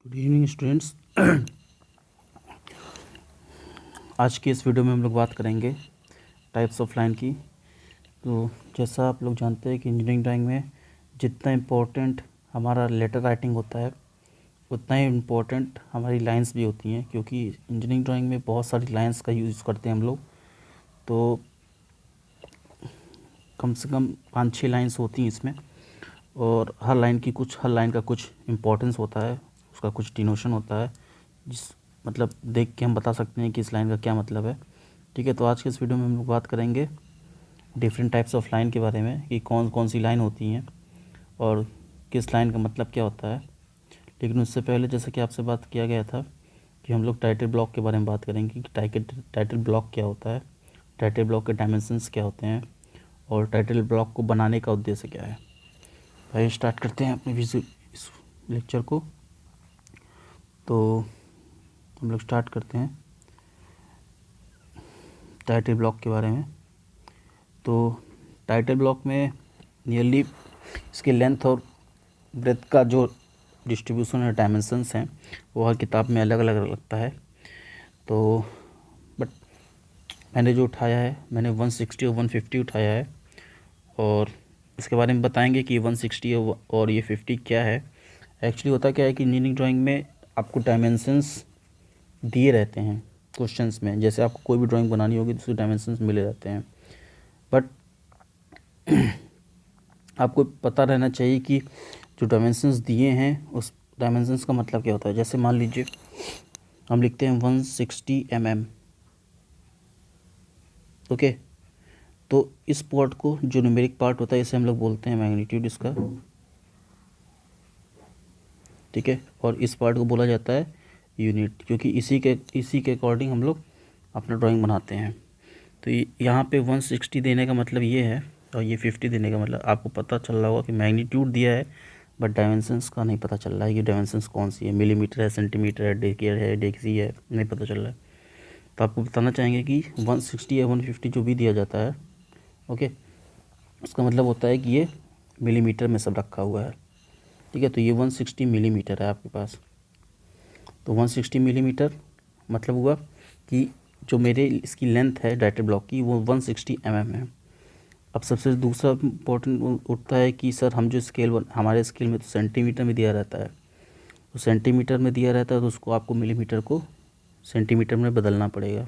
Good evening students. आज की इस वीडियो में हम लोग बात करेंगे टाइप्स ऑफ लाइन की। तो जैसा आप लोग जानते हैं कि इंजीनियरिंग ड्राइंग में जितना इम्पोर्टेंट हमारा लेटर राइटिंग होता है उतना ही इम्पोर्टेंट हमारी लाइंस भी होती हैं, क्योंकि इंजीनियरिंग ड्राइंग में बहुत सारी लाइंस का यूज़ करते हैं हम लोग। तो कम से कम 5-6 लाइंस होती हैं इसमें, और हर लाइन का कुछ इम्पोर्टेंस होता है, उसका कुछ डिनोशन होता है, जिस मतलब देख के हम बता सकते हैं कि इस लाइन का क्या मतलब है। ठीक है, तो आज के इस वीडियो में हम लोग बात करेंगे डिफरेंट टाइप्स ऑफ लाइन के बारे में कि कौन कौन सी लाइन होती हैं और किस लाइन का मतलब क्या होता है। लेकिन उससे पहले जैसा कि आपसे बात किया गया था कि हम लोग टाइटल ब्लॉक के बारे में बात करेंगे कि टाइटल ब्लॉक क्या होता है, टाइटल ब्लॉक के डायमेंशंस क्या होते हैं और टाइटल ब्लॉक को बनाने का उद्देश्य क्या है। भाई स्टार्ट करते हैं अपने इस लेक्चर को। तो हम लोग स्टार्ट करते हैं टाइटल ब्लॉक के बारे में। तो टाइटल ब्लॉक में नियरली इसके लेंथ और ब्रेथ का जो डिस्ट्रीब्यूशन और डायमेंशंस हैं वो हर किताब में अलग अलग लगता है। तो बट मैंने जो उठाया है, मैंने 160 और 150 उठाया है, और इसके बारे में बताएंगे कि 160 और ये 50 क्या है। एक्चुअली होता क्या है कि इंजीनियरिंग ड्राइंग में आपको डायमेंशंस दिए रहते हैं क्वेश्चंस में। जैसे आपको कोई भी ड्राइंग बनानी होगी तो उसके डायमेंशंस मिले रहते हैं, बट आपको पता रहना चाहिए कि जो डायमेंशंस दिए हैं उस डायमेंशंस का मतलब क्या होता है। जैसे मान लीजिए हम लिखते हैं 160 mm। ओके, तो इस पार्ट को जो न्यूमेरिक पार्ट होता है इसे हम लोग बोलते हैं मैग्नीट्यूड इसका। ठीक है, और इस पार्ट को बोला जाता है यूनिट, क्योंकि इसी के अकॉर्डिंग हम लोग अपना ड्राइंग बनाते हैं। तो यहाँ पे 160 देने का मतलब ये है, और ये 50 देने का मतलब आपको पता चल रहा होगा कि मैग्नीट्यूड दिया है बट डायमेंशंस का नहीं पता चल रहा है कि डायमेंशंस कौन सी है, मिलीमीटर है, सेंटीमीटर है, डेकेयर है, डेक्सी है, नहीं पता चल रहा है। तो आपको बताना चाहेंगे कि 160 या 150 जो भी दिया जाता है, ओके, उसका मतलब होता है कि ये मिलीमीटर में सब रखा हुआ है। ठीक है, तो ये 160 मिलीमीटर है आपके पास। तो 160 मिलीमीटर मतलब हुआ कि जो मेरे इसकी लेंथ है टाइटल ब्लॉक की वो 160 mm है। अब सबसे दूसरा इम्पोर्टेंट उठता है कि सर हम जो हमारे स्केल में तो सेंटीमीटर में दिया रहता है, तो सेंटीमीटर में दिया रहता है तो उसको आपको मिलीमीटर को सेंटीमीटर में बदलना पड़ेगा।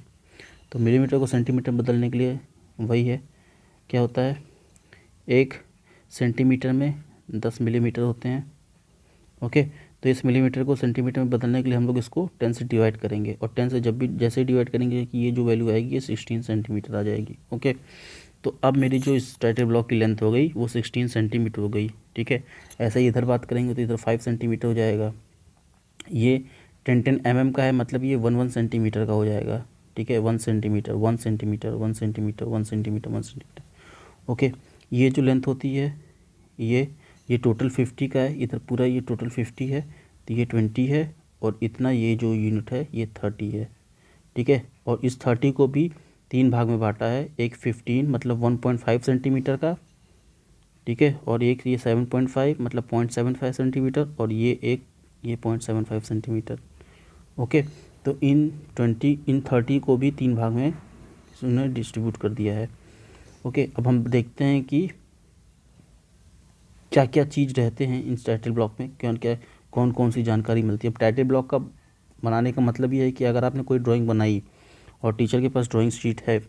तो मिलीमीटर को सेंटीमीटर में बदलने के लिए वही है, क्या होता है, 1 सेंटीमीटर में 10 मिलीमीटर होते हैं। ओके, तो इस मिलीमीटर को सेंटीमीटर में बदलने के लिए हम लोग इसको 10 से डिवाइड करेंगे, और 10 से जब भी जैसे ही डिवाइड करेंगे कि ये जो वैल्यू आएगी ये 16 सेंटीमीटर आ जाएगी। ओके, तो अब मेरी जो इस टाइटल ब्लॉक की लेंथ हो गई वो 16 सेंटीमीटर हो गई। ठीक है, ऐसे ही इधर बात करेंगे तो इधर 5 सेंटीमीटर हो जाएगा। ये 10-10 mm का है, मतलब ये 1-1 सेंटीमीटर का हो जाएगा। ठीक है, 1 centimetre 1 centimetre 1 centimetre 1 centimetre 1 centimetre. Okay, ये जो लेंथ होती है ये टोटल 50 का है, इधर पूरा ये टोटल 50 है, तो ये 20 है, और इतना ये जो यूनिट है ये 30 है। ठीक है, और इस 30 को भी 3 भाग में बांटा है, एक 15 मतलब 1.5 सेंटीमीटर का, ठीक है, और एक ये 7.5 मतलब 0.75 सेंटीमीटर, और ये 0.75 सेंटीमीटर। ओके, तो इन 30 को भी 3 भाग में उन्होंने डिस्ट्रीब्यूट कर दिया है। ओके, अब हम देखते हैं कि क्या क्या चीज़ रहते हैं इन टाइटल ब्लॉक में, कौन कौन सी जानकारी मिलती है। अब टाइटल ब्लॉक का बनाने का मतलब ये है कि अगर आपने कोई ड्राइंग बनाई और टीचर के पास ड्राइंग शीट है,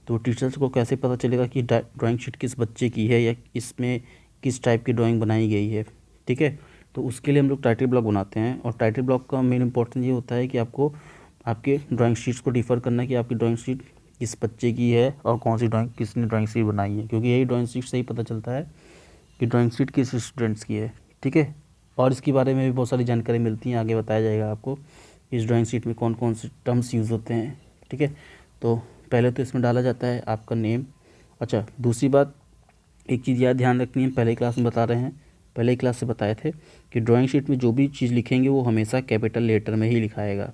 तो टीचर्स को कैसे पता चलेगा कि ड्राइंग शीट किस बच्चे की है या इसमें किस टाइप की ड्राइंग बनाई गई है। ठीक है, तो उसके लिए हम लोग टाइटल ब्लॉक बनाते हैं, और टाइटल ब्लॉक का मेन इंपॉर्टेंस ये होता है कि आपको आपके ड्राइंग शीट्स को डिफ़र करना है कि आपकी ड्राइंग शीट किस बच्चे की है और कौन सी ड्राइंग किसने ड्राइंग शीट बनाई है, क्योंकि यही ड्राइंग शीट से ही पता चलता है कि ड्राइंग शीट किस स्टूडेंट्स की है। ठीक है, और इसके बारे में भी बहुत सारी जानकारी मिलती है, आगे बताया जाएगा आपको इस ड्राइंग शीट में कौन कौन से टर्म्स यूज़ होते हैं। ठीक है, तो पहले तो इसमें डाला जाता है आपका नेम। अच्छा, दूसरी बात, एक चीज़ याद ध्यान रखनी है, पहले क्लास में बता रहे हैं, पहले क्लास से बताए थे कि ड्राइंग शीट में जो भी चीज़ लिखेंगे वो हमेशा कैपिटल लेटर में ही लिखाएगा।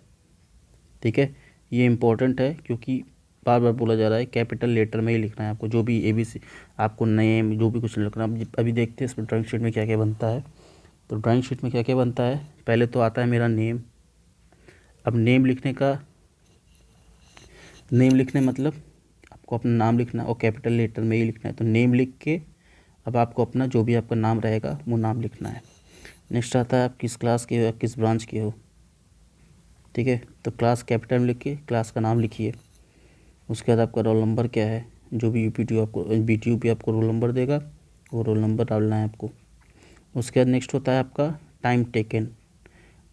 ठीक है, ये इम्पोर्टेंट है क्योंकि बार बार बोला जा रहा है कैपिटल लेटर में ही लिखना है आपको, जो भी ABC आपको नेम जो भी कुछ लिखना। अभी देखते हैं इस ड्राइंग शीट में क्या क्या बनता है। तो ड्राइंग शीट में क्या क्या बनता है, पहले तो आता है मेरा नेम। अब नेम लिखने मतलब आपको अपना नाम लिखना और कैपिटल लेटर में ही लिखना है। तो नेम लिख के अब आपको अपना जो भी आपका नाम रहेगा वो नाम लिखना है। नेक्स्ट आता है आप किस क्लास के हो या किस ब्रांच के हो, ठीक है। तो क्लास कैपिटल में लिख के क्लास का नाम लिखिए। उसके बाद आपका रोल नंबर क्या है, जो भी BTU आपको रोल नंबर देगा वो रोल नंबर डालना है आपको। उसके बाद नेक्स्ट होता है आपका टाइम टेकन।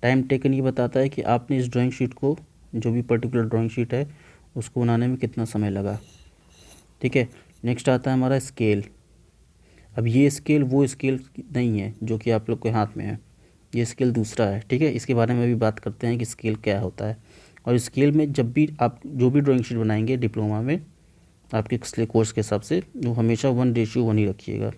टाइम टेकन ये बताता है कि आपने इस ड्राइंग शीट को, जो भी पर्टिकुलर ड्राइंग शीट है उसको बनाने में कितना समय लगा, ठीक है। नेक्स्ट आता है हमारा स्केल। अब ये स्केल वो स्केल नहीं है जो कि आप लोग के हाथ में है, ये स्केल दूसरा है, ठीक है। इसके बारे में भी बात करते हैं कि स्केल क्या होता है। और स्केल में जब भी आप जो भी ड्राइंग शीट बनाएंगे डिप्लोमा में आपके कोर्स के हिसाब से, वो हमेशा 1:1 ही रखिएगा,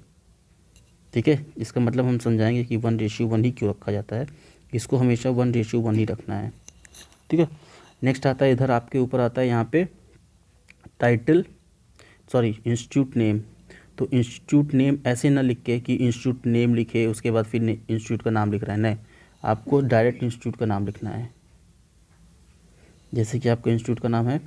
ठीक है। इसका मतलब हम समझाएंगे कि 1:1 ही क्यों रखा जाता है, इसको हमेशा 1:1 ही रखना है, ठीक है। नेक्स्ट आता है इधर आपके ऊपर आता है यहाँ पे इंस्टीट्यूट नेम। तो इंस्टीट्यूट नेम ऐसे ना लिख के कि इंस्टीट्यूट नेम लिखे उसके बाद फिर इंस्टीट्यूट का नाम लिख रहा है, नहीं, आपको डायरेक्ट इंस्टीट्यूट का नाम लिखना है। जैसे कि आपका इंस्टीट्यूट का नाम है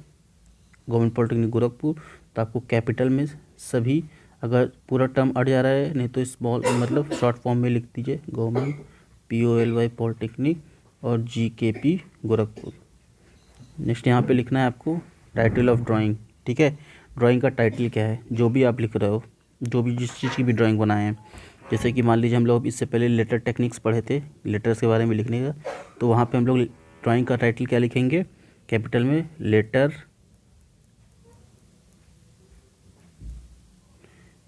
गवर्नमेंट पॉलिटेक्निक गोरखपुर, तो आपको कैपिटल में सभी, अगर पूरा टर्म अड़ जा रहा है नहीं तो स्मॉल मतलब शॉर्ट फॉर्म में लिख दीजिए गवर्नमेंट POLY पॉलिटेक्निक और GKP गोरखपुर। नेक्स्ट यहाँ पे लिखना है आपको टाइटल ऑफ ड्राइंग, ठीक है। ड्राइंग का टाइटल क्या है, जो भी आप लिख रहे हो, जो भी जिस चीज़ की भी ड्राइंग बनाए हैं। जैसे कि मान लीजिए हम लोग इससे पहले लेटर टेक्निक्स पढ़े थे, लेटर्स के बारे में लिखने का, तो वहाँ पे हम लोग ड्राइंग का टाइटल क्या लिखेंगे, कैपिटल में लेटर,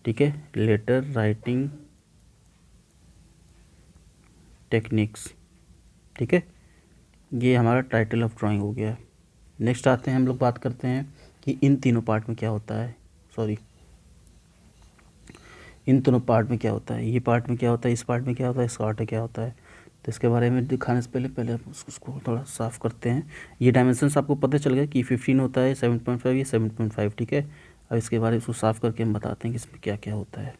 ठीक है, लेटर राइटिंग टेक्निक्स, ठीक है। ये हमारा टाइटल ऑफ ड्राइंग हो गया। नेक्स्ट आते हैं हम लोग बात करते हैं कि इन तीनों पार्ट में क्या होता है, इन दोनों पार्ट में क्या होता है, ये पार्ट में क्या होता है, इस पार्ट में क्या होता है, इस पार्ट में क्या होता है। तो इसके बारे में दिखाने से पहले हम उसको थोड़ा साफ़ करते हैं। ये डायमेंशंस आपको पता चल गया कि 15 होता है, 7.5, ये 7.5, ठीक है। अब इसके बारे में उसको साफ़ करके हम बताते हैं कि इसमें क्या क्या होता है।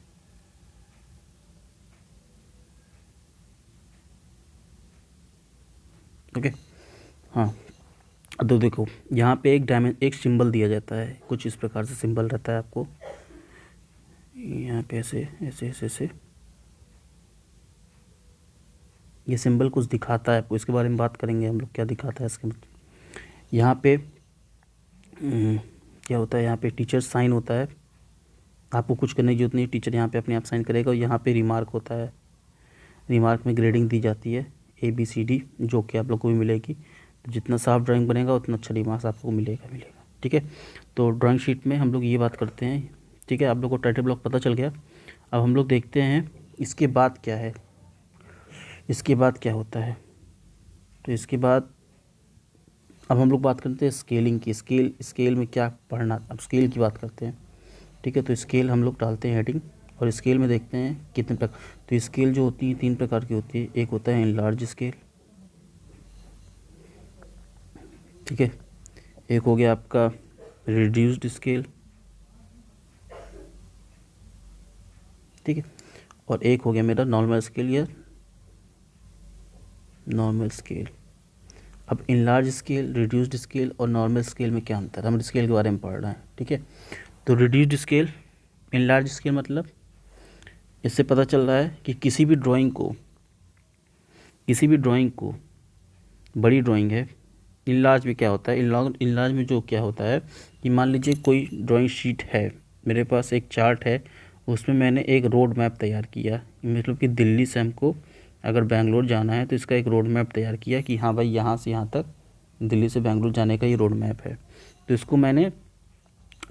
ओके, हाँ। तो देखो यहाँ पे एक सिंबल दिया जाता है, कुछ इस प्रकार से सिंबल रहता है आपको यहाँ पे, ऐसे ऐसे ऐसे ऐसे ये सिंबल कुछ दिखाता है आपको, इसके बारे में बात करेंगे हम लोग क्या दिखाता है इसके मतलब। यहाँ पे क्या होता है, यहाँ पे टीचर साइन होता है, आपको कुछ करने की जरूरत नहीं, टीचर यहाँ पे अपने आप साइन करेगा। और यहाँ पे रिमार्क होता है, रिमार्क में ग्रेडिंग दी जाती है ABCD, जो कि आप लोग को भी मिलेगी। तो जितना साफ ड्राइंग बनेगा उतना अच्छा रिमार्क्स आपको मिलेगा, ठीक है। तो ड्राइंग शीट में हम लोग ये बात करते हैं, ठीक है। आप लोग को टाइटल ब्लॉक पता चल गया। अब हम लोग देखते हैं इसके बाद क्या है, इसके बाद क्या होता है। तो इसके बाद अब हम लोग बात करते हैं स्केलिंग की। स्केल में क्या पढ़ना, अब स्केल की बात करते हैं, ठीक है। तो स्केल हम लोग डालते हैं हेडिंग, और स्केल में देखते हैं कितने प्रकार। तो स्केल जो होती है 3 प्रकार की होती है, एक होता है इनलार्ज स्केल, ठीक है, एक हो गया आपका रिड्यूस्ड स्केल, ठीक है, और एक हो गया मेरा नॉर्मल स्केल या नॉर्मल स्केल। अब इनलार्ज स्केल, रिड्यूस्ड स्केल और नॉर्मल स्केल में क्या अंतर है, हम स्केल के बारे में पढ़ रहे हैं, ठीक है। तो रिड्यूस्ड स्केल, इनलार्ज स्केल मतलब इससे पता चल रहा है कि किसी भी ड्राइंग को बड़ी ड्राइंग है। इनलार्ज में क्या होता है, इनलार्ज में जो क्या होता है कि मान लीजिए कोई ड्राइंग शीट है, मेरे पास एक चार्ट है, उसमें मैंने एक रोड मैप तैयार किया, मतलब कि दिल्ली से हमको अगर बेंगलोर जाना है तो इसका एक रोड मैप तैयार किया कि हाँ भाई यहाँ से यहाँ तक दिल्ली से बेंगलोर जाने का ये रोड मैप है। तो इसको मैंने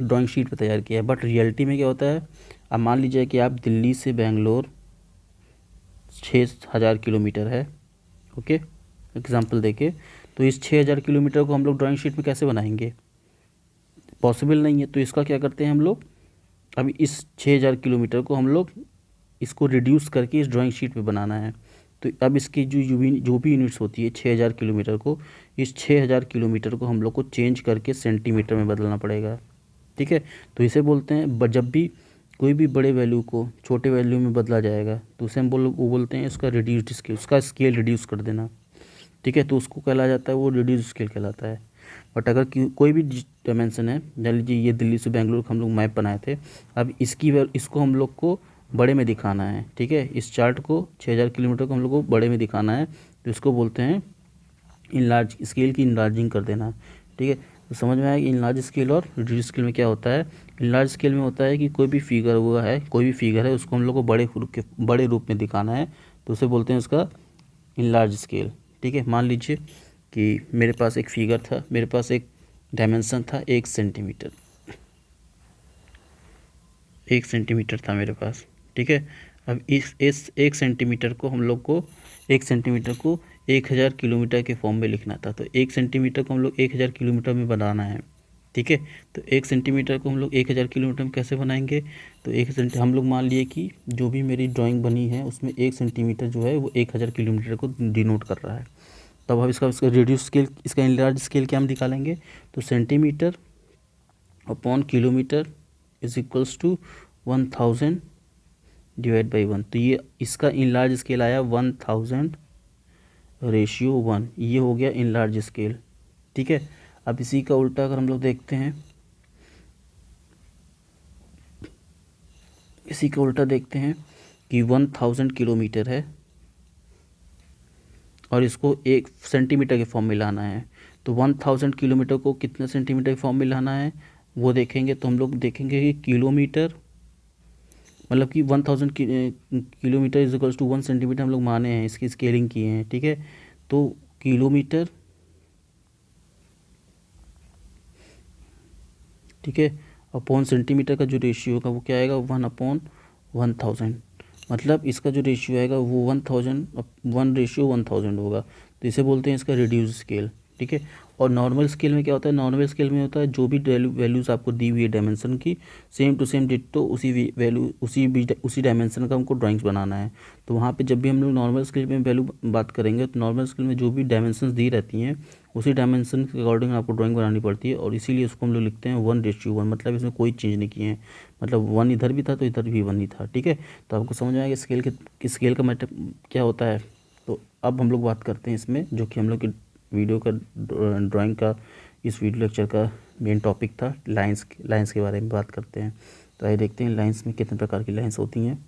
ड्राइंग शीट पर तैयार किया है। बट रियलिटी में क्या होता है, अब मान लीजिए कि आप दिल्ली से बेंगलोर 6000 किलोमीटर है, ओके, एग्जांपल देके, तो इस 6000 किलोमीटर को हम लोग ड्राइंग शीट में कैसे बनाएंगे, पॉसिबल नहीं है। तो इसका क्या करते हैं हम लोग, अभी इस 6000 किलोमीटर को हम लोग इसको रिड्यूस करके इस ड्राइंग शीट पे बनाना है। तो अब इसकी जो भी यूनिट्स होती है 6000 किलोमीटर को, इस 6000 किलोमीटर को हम लोग को चेंज करके सेंटीमीटर में बदलना पड़ेगा, ठीक है। तो इसे बोलते हैं जब भी कोई भी बड़े वैल्यू को छोटे वैल्यू में बदला जाएगा तो उसे हम वो बोलते हैं इसका रिड्यूस्ड स्केल, उसका स्केल रिड्यूस कर देना, ठीक है, तो उसको कहला जाता है, वो रिड्यूस स्केल कहलाता है। बट अगर कोई भी डायमेंशन है, मान लीजिए ये दिल्ली से बेंगलुरु हम लोग मैप बनाए थे, अब इसको हम लोग को बड़े में दिखाना है, ठीक है, इस चार्ट को 6000 किलोमीटर को हम लोग को बड़े में दिखाना है, तो इसको बोलते हैं इनलार्ज स्केल की इनलार्जिंग कर देना, ठीक है। तो समझ में आया कि इनलार्ज स्केल और रिड्यूस स्केल में क्या होता है। इनलार्ज स्केल में होता है कि कोई भी फिगर हुआ है, कोई भी फिगर है, उसको हम लोग को बड़े रूप में दिखाना है, तो उसे बोलते हैं उसका इनलार्ज स्केल, ठीक है। मान लीजिए कि मेरे पास एक फिगर था, मेरे पास एक डायमेंशन था 1 सेंटीमीटर, 1 सेंटीमीटर था मेरे पास, ठीक है। अब इस 1 सेंटीमीटर को हम लोग को 1 सेंटीमीटर को 1000 किलोमीटर के फॉर्म में लिखना था, तो 1 सेंटीमीटर को हम लोग 1000 किलोमीटर में बनाना है, ठीक है। तो 1 सेंटीमीटर को हम लोग 1000 किलोमीटर में कैसे बनाएंगे, तो हम लोग मान लिए कि जो भी मेरी ड्राइंग बनी है उसमें 1 सेंटीमीटर जो है वो 1000 किलोमीटर को डिनोट कर रहा है। तब हम इसका रेडियस स्केल, इसका इनलार्ज स्केल क्या हम निकालेंगे, तो centimetre upon kilometre is equals to 1000 divide by 1, तो ये इसका इनलार्ज स्केल आया 1000/1, ये हो गया इनलार्ज स्केल, ठीक है। अब इसी का उल्टा अगर हम लोग देखते हैं, इसी का उल्टा देखते हैं कि 1000 किलोमीटर है और इसको 1 सेंटीमीटर के फॉर्म में लाना है, तो 1000 किलोमीटर को कितने सेंटीमीटर के फॉर्म में लाना है वो देखेंगे, तो हम लोग देखेंगे कि किलोमीटर मतलब कि 1000 kilometre is equals to 1 centimetre हम लोग माने हैं, इसकी स्केलिंग किए हैं, ठीक है। तो किलोमीटर, ठीक है, अपॉन सेंटीमीटर का जो रेशियो होगा वो क्या आएगा 1/1000, मतलब इसका जो रेशियो आएगा वो 1/1000 होगा, तो इसे बोलते हैं इसका रिड्यूस स्केल, ठीक है। और नॉर्मल स्केल में क्या होता है, नॉर्मल स्केल में होता है जो भी वैल्यूज़ आपको दी हुई है डायमेंशन की, सेम टू सेम डिट्टो उसी वैल्यू उसी डायमेंशन का हमको ड्राइंग्स बनाना है। तो वहाँ पे जब भी हम लोग नॉर्मल स्केल में वैल्यू बात करेंगे तो नॉर्मल स्केल में जो भी डायमेंशन दी रहती हैं उसी डायमेंशन के अकॉर्डिंग आपको ड्राइंग बनानी पड़ती है, और इसीलिए उसको हम लोग लिखते हैं 1:1, मतलब इसमें कोई चेंज नहीं किए हैं, मतलब 1 इधर भी था तो इधर भी 1 ही था, ठीक है। तो आपको समझ में आएगा स्केल का मैटर क्या होता है। तो अब हम लोग बात करते हैं इसमें, जो कि हम लोग की वीडियो का ड्राइंग का इस वीडियो लेक्चर का मेन टॉपिक था, लाइंस के बारे में बात करते हैं। तो आइए देखते हैं लाइंस में कितने प्रकार की लाइंस होती हैं।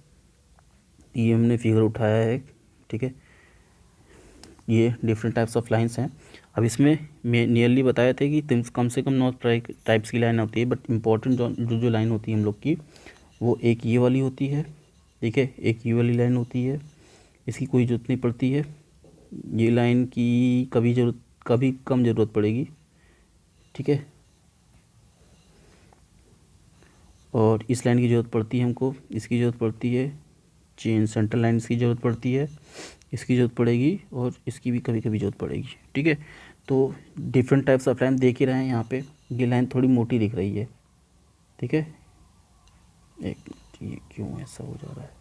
ये हमने फिगर उठाया है, ठीक है, ये डिफरेंट टाइप्स ऑफ लाइंस हैं। अब इसमें मैं नियरली बताए थे कि कम से कम 9 टाइप्स की लाइन होती है, बट इम्पॉर्टेंट जो लाइन होती है हम लोग की वो एक ये वाली होती है, ठीक है, एक ये वाली लाइन होती है, इसकी कोई ज़रूरत नहीं पड़ती है, ये लाइन की कभी कम ज़रूरत पड़ेगी, ठीक है, और इस लाइन की ज़रूरत पड़ती है हमको, इसकी ज़रूरत पड़ती है, चेन सेंट्रल लाइन की ज़रूरत पड़ती है, इसकी ज़रूरत पड़ेगी, और इसकी भी कभी कभी ज़रूरत पड़ेगी, ठीक है। तो डिफरेंट टाइप्स ऑफ लाइन देख ही रहे हैं यहाँ पे, ये लाइन थोड़ी मोटी दिख रही है, ठीक है, एक मिनट, ये क्यों ऐसा हो जा रहा है,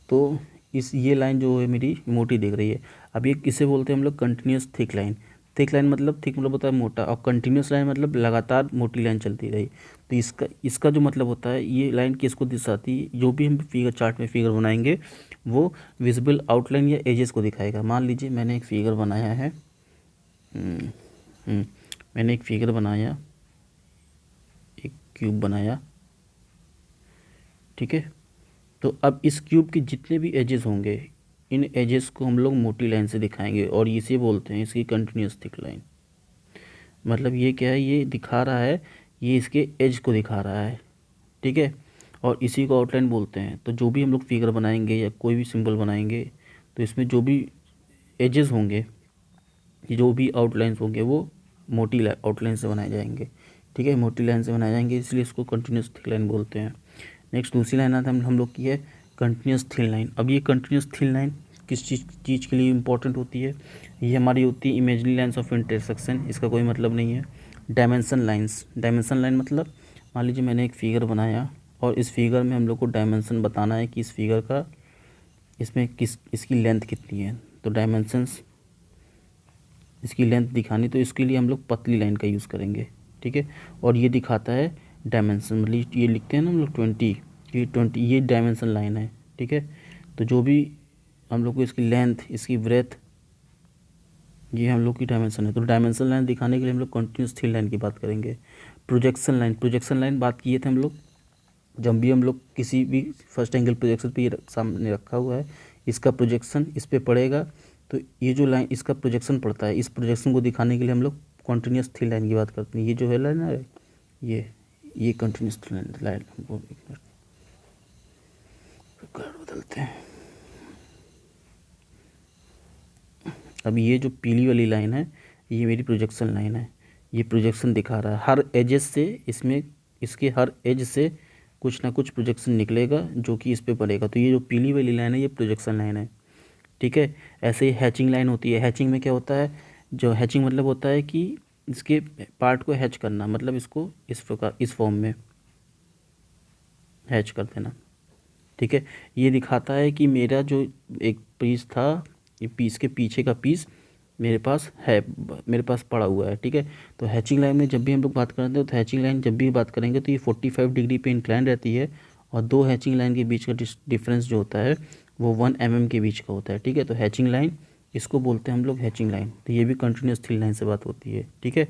तो ये लाइन जो है मेरी मोटी दिख रही है। अब ये किसे बोलते हैं हम लोग, continuous thick line. Thick line मतलब, थिक मतलब होता है मोटा, और कंटिन्यूस लाइन मतलब लगातार मोटी लाइन चलती रही। तो इसका जो मतलब होता है, ये लाइन किसको दर्शाती है, जो भी हम फिगर चार्ट में फिगर बनाएंगे वो विजिबल आउटलाइन या एजेस को दिखाएगा। मान लीजिए मैंने एक फिगर बनाया है, मैंने एक फिगर बनाया, एक क्यूब बनाया, ठीक है। तो अब इस क्यूब के जितने भी एजेस होंगे, इन एजेस को हम लोग मोटी लाइन से दिखाएंगे, और इसे बोलते हैं इसकी कंटिन्यूस थिक लाइन। मतलब ये क्या है, ये दिखा रहा है, ये इसके एज को दिखा रहा है, ठीक है, और इसी को आउटलाइन बोलते हैं। तो जो भी हम लोग फिगर बनाएंगे या कोई भी सिंबल बनाएंगे, तो इसमें जो भी एजेस होंगे, जो भी आउटलाइंस होंगे वो मोटी आउटलाइन से बनाए जाएंगे, ठीक है, मोटी लाइन से बनाए जाएंगे, इसलिए इसको कंटिन्यूस थिक लाइन बोलते हैं। नेक्स्ट दूसरी लाइन आता है हम लोग की है कंटिन्यूस थिन लाइन। अब ये कंटिन्यूस थिन लाइन किस चीज़ के लिए इंपॉर्टेंट होती है, ये हमारी होती है इमेजिनरी लाइन्स ऑफ इंटरसेक्शन, इसका कोई मतलब नहीं है। डायमेंशन लाइन मतलब, मान लीजिए मैंने एक फिगर बनाया और इस फिगर में हम लोग को डायमेंशन बताना है कि इस फिगर का इसकी लेंथ कितनी है, तो डायमेंशंस इसकी लेंथ दिखानी, तो इसके लिए हम लोग पतली लाइन का यूज़ करेंगे, ठीक है। और ये दिखाता है डायमेंशन, मतलब ये लिखते हैं ना हम लोग 20, ये 20 ये डायमेंशन लाइन है, ठीक है। तो जो भी हम लोग को इसकी लेंथ, इसकी ब्रेथ, ये हम लोग की डायमेंशन है। तो डायमेंशन लाइन दिखाने के लिए हम लोग कंटिन्यूस थ्री लाइन की बात करेंगे। प्रोजेक्शन लाइन बात किए थे हम लोग जब भी हम लोग किसी भी फर्स्ट एंगल प्रोजेक्शन पे ये सामने रखा हुआ है, इसका प्रोजेक्शन इस पे पड़ेगा, तो ये जो लाइन इसका प्रोजेक्शन पड़ता है, इस प्रोजेक्शन को दिखाने के लिए हम लोग कॉन्टिन्यूस थ्री लाइन की बात करते हैं। ये जो है लाइन है, ये कंटिन्यूस थ्री लाइन हमको, एक मिनट कलर बदलते हैं। अब ये जो पीली वाली लाइन है, ये मेरी प्रोजेक्शन लाइन है। ये प्रोजेक्शन दिखा रहा है हर एजेस से, इसमें इसके हर एज से कुछ ना कुछ प्रोजेक्शन निकलेगा जो कि इस पे पड़ेगा। तो ये जो पीली वाली लाइन है, ये प्रोजेक्शन लाइन है, ठीक है। ऐसे ही हैचिंग लाइन होती है। हैचिंग में क्या होता है, जो हैचिंग मतलब होता है कि इसके पार्ट को हैच करना, मतलब इसको इस प्रकार इस फॉर्म में हैच कर देना, ठीक है। ये दिखाता है कि मेरा जो एक पीस था, ये पीस के पीछे का पीस मेरे पास है, मेरे पास पड़ा हुआ है, ठीक है। तो हैचिंग लाइन में जब भी हम लोग बात करते हैं, तो हैचिंग लाइन जब भी बात करेंगे तो ये 45 डिग्री पे इंक्लाइन रहती है, और दो हैचिंग लाइन के बीच का डिफरेंस जो होता है वो 1 mm के बीच का होता है, ठीक है। तो हैचिंग लाइन इसको बोलते हैं हम लोग हैचिंग लाइन। तो ये भी कंटिन्यूस थ्री लाइन से बात होती है, ठीक है।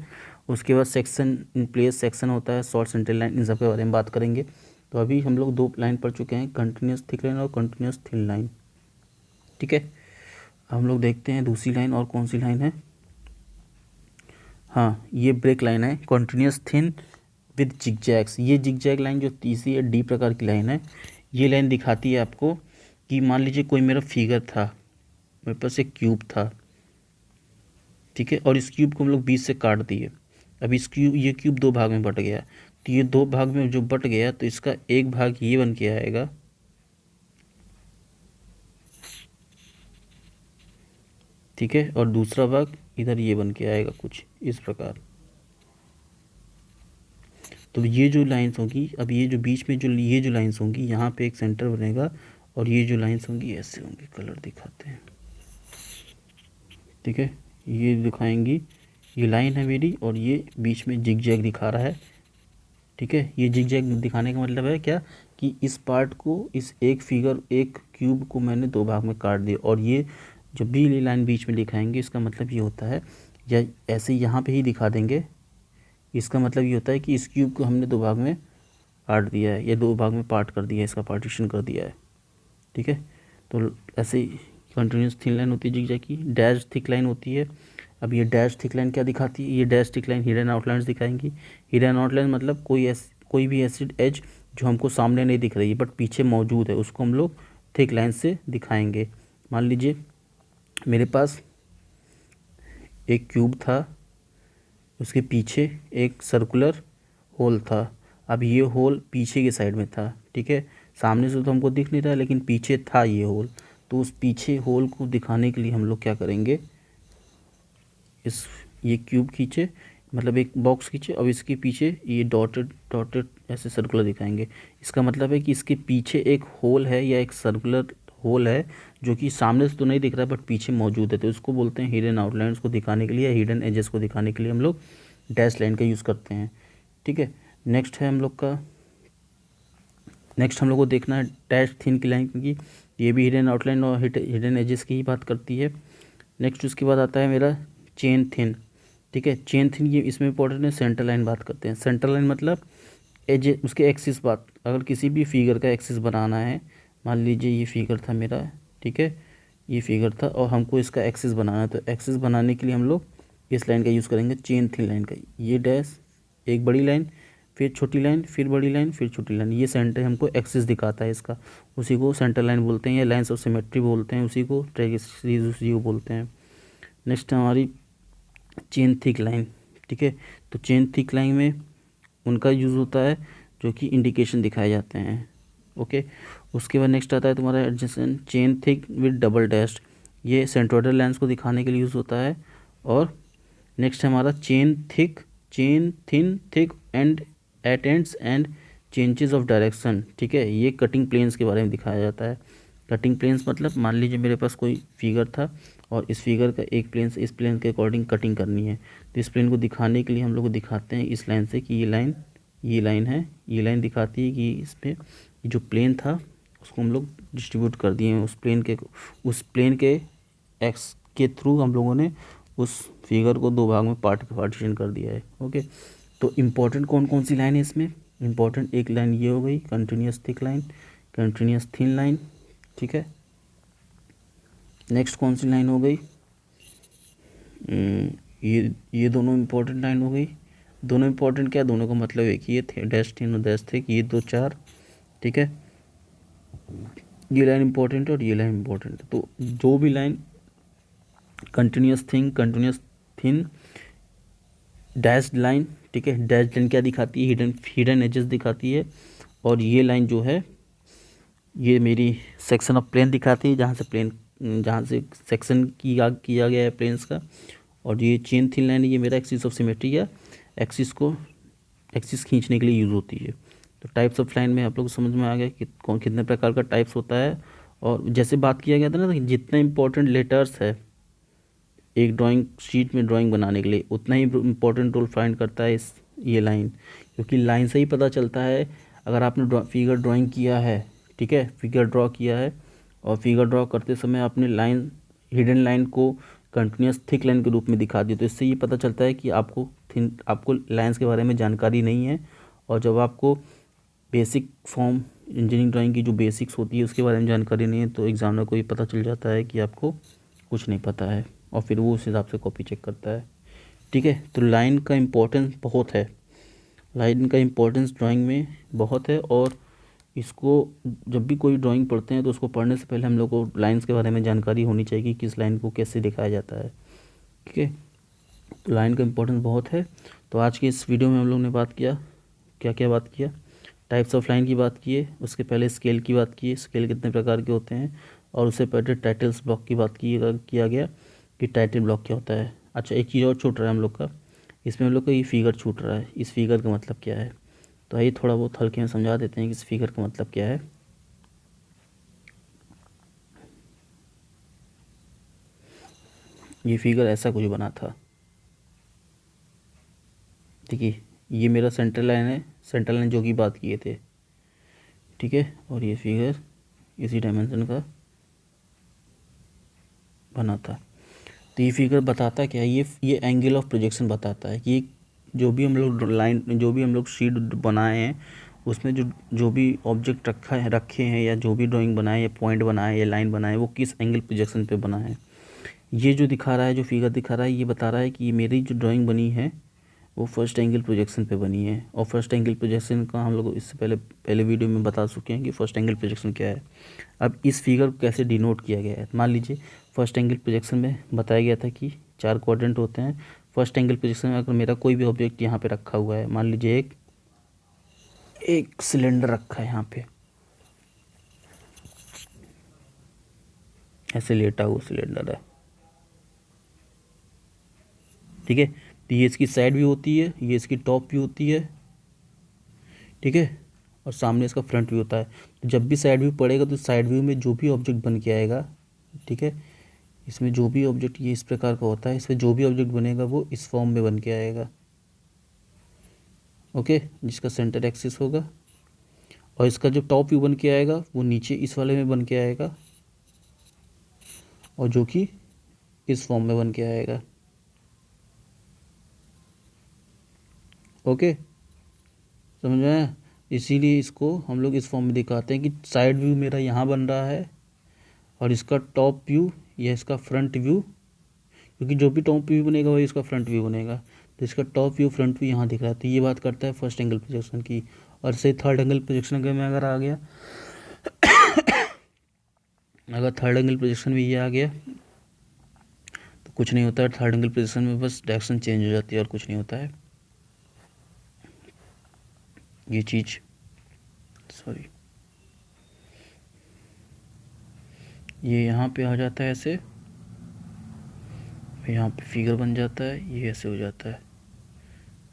उसके बाद सेक्शन इन प्लेस सेक्शन होता है, शॉर्ट सेंटर लाइन, इन सब के बारे में बात करेंगे। तो अभी हम लोग दो लाइन पढ़ चुके हैं, कंटिन्यूस थिक लाइन और कंटिन्यूस थिन लाइन, ठीक है। हम लोग देखते हैं दूसरी लाइन और कौन सी लाइन है। हाँ, ये ब्रेक लाइन है, कंटिन्यूस थिन विद जिगजैग्स। ये जिगजैग लाइन जो तीसरी है, डी प्रकार की लाइन है। ये लाइन दिखाती है आपको कि मान लीजिए कोई मेरा फिगर था, मेरे पास एक क्यूब था, ठीक है, और इस क्यूब को हम लोग बीच से काट दिए। अब ये क्यूब दो भाग में बट गया, तो ये दो भाग में जो बट गया, तो इसका एक भाग ये बन के आएगा, ठीक है, और दूसरा भाग इधर ये बन के आएगा कुछ इस प्रकार। तो ये जो लाइंस होंगी, अब ये जो बीच में जो ये जो लाइंस होंगी, यहाँ पे एक सेंटर बनेगा, और ये जो लाइंस होंगी ऐसे होंगी, कलर दिखाते हैं, ठीक है। ये दिखाएंगी, ये लाइन है मेरी, और ये बीच में जिगजैग दिखा रहा है, ठीक है। ये जिगजैग दिखाने का मतलब है क्या, कि इस पार्ट को, इस एक क्यूब को मैंने दो भाग में काट दिया, और ये जब भी ये लाइन बीच में दिखाएंगे, इसका मतलब ये होता है, या ऐसे यहाँ पे ही दिखा देंगे, इसका मतलब ये होता है कि इस क्यूब को हमने दो भाग में काट दिया है, या दो भाग में पार्ट कर दिया है, इसका पार्टीशन कर दिया है, ठीक है। तो ऐसे ही कंटिन्यूस थिन लाइन होती है जिगजैग की। डैश थिक लाइन होती है। अब ये डैश थिक लाइन क्या दिखाती है, ये dash thick line hidden outlines दिखाएंगी। हिडन आउटलाइन मतलब कोई भी एसिड एज जो हमको सामने नहीं दिख रही है बट पीछे मौजूद है, उसको हम लोग थिक लाइन से दिखाएंगे। मान लीजिए मेरे पास एक क्यूब था, उसके पीछे एक सर्कुलर होल था। अब ये होल पीछे के साइड में था, ठीक है, सामने से तो हमको दिख नहीं रहा, लेकिन पीछे था ये होल। तो उस पीछे होल को दिखाने के लिए हम लोग क्या करेंगे, ये क्यूब खींचे, मतलब एक बॉक्स खींचे, अब इसके पीछे ये डॉटेड डॉटेड ऐसे सर्कुलर दिखाएंगे। इसका मतलब है कि इसके पीछे एक होल है, या एक सर्कुलर होल है, जो कि सामने से तो नहीं दिख रहा है बट पीछे मौजूद है। तो इसको बोलते हैं हिडन आउटलाइंस को दिखाने के लिए, या हिडन एजेस को दिखाने के लिए हम लोग डैश लाइन का यूज़ करते हैं, ठीक है। नेक्स्ट हम लोग को देखना है डैश थिन की लाइन, क्योंकि ये भी हिडन आउटलाइन और हिडन एजेस की ही बात करती है। नेक्स्ट उसके बाद आता है मेरा चेन थिन, ठीक है। चेन थिन ये इसमें इंपॉर्टेंट है। सेंटर लाइन बात करते हैं। सेंटर लाइन मतलब एज, उसके एक्सिस बात, अगर किसी भी फिगर का एक्सिस बनाना है, मान लीजिए ये फिगर था मेरा, ठीक है, ये फिगर था, और हमको इसका एक्सिस बनाना है, तो एक्सिस बनाने के लिए हम लोग इस लाइन का यूज़ करेंगे, चेन थिन लाइन का। ये डैश, एक बड़ी लाइन, फिर छोटी लाइन, फिर बड़ी लाइन, फिर छोटी लाइन, ये सेंटर हमको एक्सिस दिखाता है इसका, उसी को सेंटर लाइन बोलते हैं, या लाइन्स ऑफ सिमेट्री बोलते हैं, उसी को ट्राइगोनल उसी को बोलते हैं। नेक्स्ट हमारी चेन थिक लाइन, ठीक है। तो चेन थिक लाइन में उनका यूज़ होता है जो कि इंडिकेशन दिखाए जाते हैं, ओके। उसके बाद नेक्स्ट आता है तुम्हारा adjacent chain thick with double dash, ये सेंट्रोइडल लाइन्स को दिखाने के लिए यूज़ होता है। और नेक्स्ट है हमारा chain thin thick and at ends and changes of direction, ठीक है, ये कटिंग प्लेन्स के बारे में दिखाया जाता है। कटिंग प्लेन्स मतलब मान लीजिए मेरे पास कोई फिगर था और इस फिगर का एक प्लेन से इस प्लेन के अकॉर्डिंग कटिंग करनी है, तो इस प्लेन को दिखाने के लिए हम लोग को दिखाते हैं इस लाइन से कि ये लाइन है, ये लाइन दिखाती है कि इस पर जो प्लेन था उसको हम लोग डिस्ट्रीब्यूट कर दिए हैं उस प्लेन के एक्स के थ्रू हम लोगों ने उस फिगर को दो भाग में पार्टीशन कर दिया है। ओके, तो इम्पोर्टेंट कौन कौन सी लाइन है इसमें? इम्पोर्टेंट एक लाइन ये हो गई continuous thick line, continuous thin line, ठीक है। नेक्स्ट कौन सी लाइन हो गई? ये दोनों इम्पोर्टेंट लाइन हो गई। दोनों इम्पोर्टेंट क्या, दोनों का मतलब एक ही है, डैश थिन और डैश थिक, ये दो चार, ठीक है। ये लाइन इम्पोर्टेंट है और ये लाइन इम्पोर्टेंट है। तो जो भी line continuous thin dash line, ठीक है, डैश लाइन क्या दिखाती है? हिडन एजेस दिखाती है। और ये लाइन जो है ये मेरी सेक्शन ऑफ प्लेन दिखाती है, जहाँ से सेक्शन किया गया है प्लेन्स का। और ये चेन थिन लाइन ये मेरा एक्सिस ऑफ सिमेट्री या एक्सिस खींचने के लिए यूज़ होती है। तो टाइप्स ऑफ लाइन में आप लोग को समझ में आ गया कि कितने प्रकार का टाइप्स होता है। और जैसे बात किया गया था ना कि जितने इम्पोर्टेंट लेटर्स है एक ड्राइंग शीट में ड्राइंग बनाने के लिए, उतना ही इम्पोर्टेंट रोल फाइंड करता है ये लाइन, क्योंकि लाइन से ही पता चलता है अगर आपने फिगर ड्राइंग किया है, ठीक है, फिगर ड्रॉ किया है और फिगर ड्रॉ करते समय आपने हिडन लाइन को कंटिन्यूस थिक लाइन के रूप में दिखा दी, तो इससे ये पता चलता है कि आपको लाइंस के बारे में जानकारी नहीं है। और जब आपको बेसिक फॉर्म इंजीनियरिंग ड्राइंग की जो बेसिक्स होती है उसके बारे में जानकारी नहीं है, तो एग्जामिनर को ये पता चल जाता है कि आपको कुछ नहीं पता है और फिर वो उस हिसाब से कॉपी चेक करता है, ठीक है। तो लाइन का इम्पोर्टेंस बहुत है, लाइन का इम्पोर्टेंस ड्राइंग में बहुत है। और इसको जब भी कोई ड्राइंग पढ़ते हैं तो उसको पढ़ने से पहले हम लोग को लाइंस के बारे में जानकारी होनी चाहिए कि किस लाइन को कैसे दिखाया जाता है, ठीक है। तो लाइन का इम्पोर्टेंस बहुत है। तो आज के इस वीडियो में हम लोग ने बात किया, क्या क्या बात किया? टाइप्स ऑफ लाइन की बात किए, उसके पहले स्केल की बात की, स्केल कितने प्रकार के होते हैं, और उससे पहले टाइटल्स ब्लॉक की बात किया गया कि टाइटल ब्लॉक क्या होता है। अच्छा, एक चीज़ और छूट रहा है हम लोग का, इसमें हम लोग का ये फिगर छूट रहा है, इस फिगर का मतलब क्या है? तो आइए थोड़ा बहुत हल्के में समझा देते हैं कि इस फिगर का मतलब क्या है। ये फिगर ऐसा कुछ बना था, देखिए ये मेरा सेंटर लाइन है, सेंटर लाइन जो कि बात किए थे, ठीक है। और ये फिगर इसी डायमेंशन का बना था। तो ये फिगर बताता क्या है? ये एंगल ऑफ प्रोजेक्शन बताता है कि जो भी हम लोग शीट बनाए हैं उसमें जो भी ऑब्जेक्ट रखे हैं या जो भी ड्राइंग बनाए या पॉइंट बनाए या लाइन बनाए वो किस एंगल प्रोजेक्शन पे बना है। ये जो दिखा रहा है, जो फिगर दिखा रहा है, ये बता रहा है कि मेरी जो ड्राइंग बनी है वो फर्स्ट एंगल प्रोजेक्शन पे बनी है। और फर्स्ट एंगल प्रोजेक्शन का हम लोग इससे पहले वीडियो में बता चुके हैं कि फर्स्ट एंगल प्रोजेक्शन क्या है। अब इस फिगर को कैसे डिनोट किया गया है, मान लीजिए फर्स्ट एंगल प्रोजेक्शन में बताया गया था कि 4 क्वाड्रेंट होते हैं। फर्स्ट एंगल प्रोजेक्शन में अगर मेरा कोई भी ऑब्जेक्ट यहाँ पे रखा हुआ है, मान लीजिए एक सिलेंडर रखा है यहाँ पे, ऐसे लेटा हुआ सिलेंडर है, ठीक है। तो ये इसकी साइड व्यू होती है, ये इसकी टॉप व्यू होती है, ठीक है, और सामने इसका फ्रंट व्यू होता है। तो जब भी साइड व्यू पड़ेगा तो साइड व्यू में जो भी ऑब्जेक्ट बन के आएगा, ठीक है, इसमें जो भी ऑब्जेक्ट, ये इस प्रकार का होता है, इसमें जो भी ऑब्जेक्ट बनेगा वो इस फॉर्म में बन के आएगा, ओके, जिसका सेंटर एक्सिस होगा। और इसका जो टॉप व्यू बन के आएगा वो नीचे इस वाले में बन के आएगा, और जो कि इस फॉर्म में बन के आएगा, ओके, समझ में आया? इसीलिए इसको हम लोग इस फॉर्म में दिखाते हैं कि साइड व्यू मेरा यहाँ बन रहा है और इसका टॉप व्यू या इसका फ्रंट व्यू, क्योंकि जो भी टॉप व्यू बनेगा वही इसका फ्रंट व्यू बनेगा, तो इसका टॉप व्यू फ्रंट व्यू यहाँ दिख रहा है। तो ये बात करता है फर्स्ट एंगल प्रोजेक्शन की। और से थर्ड एंगल प्रोजेक्शन में अगर आ गया अगर थर्ड एंगल प्रोजेक्शन में ये आ गया तो कुछ नहीं होता है। थर्ड एंगल प्रोजेक्शन में बस डायरेक्शन चेंज हो जाती है और कुछ नहीं होता है। ये चीज़ सॉरी ये यहाँ पे आ जाता है ऐसे, यहाँ पे फिगर बन जाता है, ये ऐसे हो जाता है।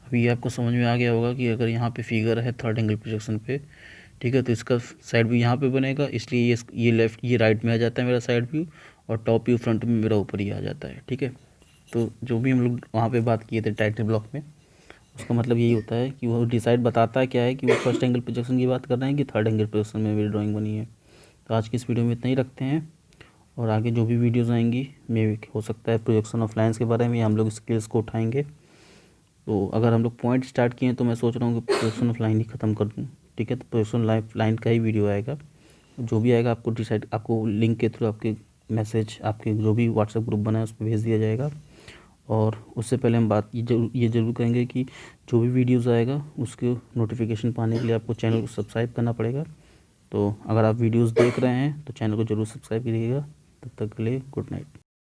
अभी ये आपको समझ में आ गया होगा कि अगर यहाँ पे फिगर है थर्ड एंगल प्रोजेक्शन पे ठीक है। तो इसका साइड व्यू यहाँ पे बनेगा, इसलिए ये लेफ़्ट ये राइट में आ जाता है मेरा साइड व्यू, और टॉप व्यू फ्रंट में मेरा ऊपर ही आ जाता है। ठीक है। तो जो भी हम लोग वहाँ पे बात किए थे टाइटल ब्लॉक में, उसका मतलब यही होता है कि वो डिसाइड बताता है क्या है कि वो फर्स्ट एंगल प्रोजेक्शन की बात कर रहे हैं कि थर्ड एंगल प्रोजेक्शन में मेरी ड्राइंग बनी है। तो आज की इस वीडियो में इतना ही रखते हैं, और आगे जो भी वीडियोज़ आएंगी मे हो सकता है प्रोजेक्शन ऑफ लाइन्स के बारे में हम लोग स्किल्स को उठाएंगे। तो अगर हम लोग पॉइंट स्टार्ट किए तो मैं सोच रहा हूँ कि प्रोजेक्शन ऑफ लाइन ही ख़त्म कर दूँ। ठीक है। तो प्रोजेक्शन लाइन का ही वीडियो आएगा, जो भी आएगा आपको लिंक के थ्रू आपके मैसेज आपके जो भी व्हाट्सएप ग्रुप बना है उस पर भेज दिया जाएगा। और उससे पहले हम बात ये ज़रूर करेंगे कि जो भी वीडियोज़ आएगा उसके नोटिफिकेशन पाने के लिए आपको चैनल को सब्सक्राइब करना पड़ेगा। तो अगर आप वीडियोज़ देख रहे हैं तो चैनल को ज़रूर सब्सक्राइब करिएगा। तब तक के लिए गुड नाइट।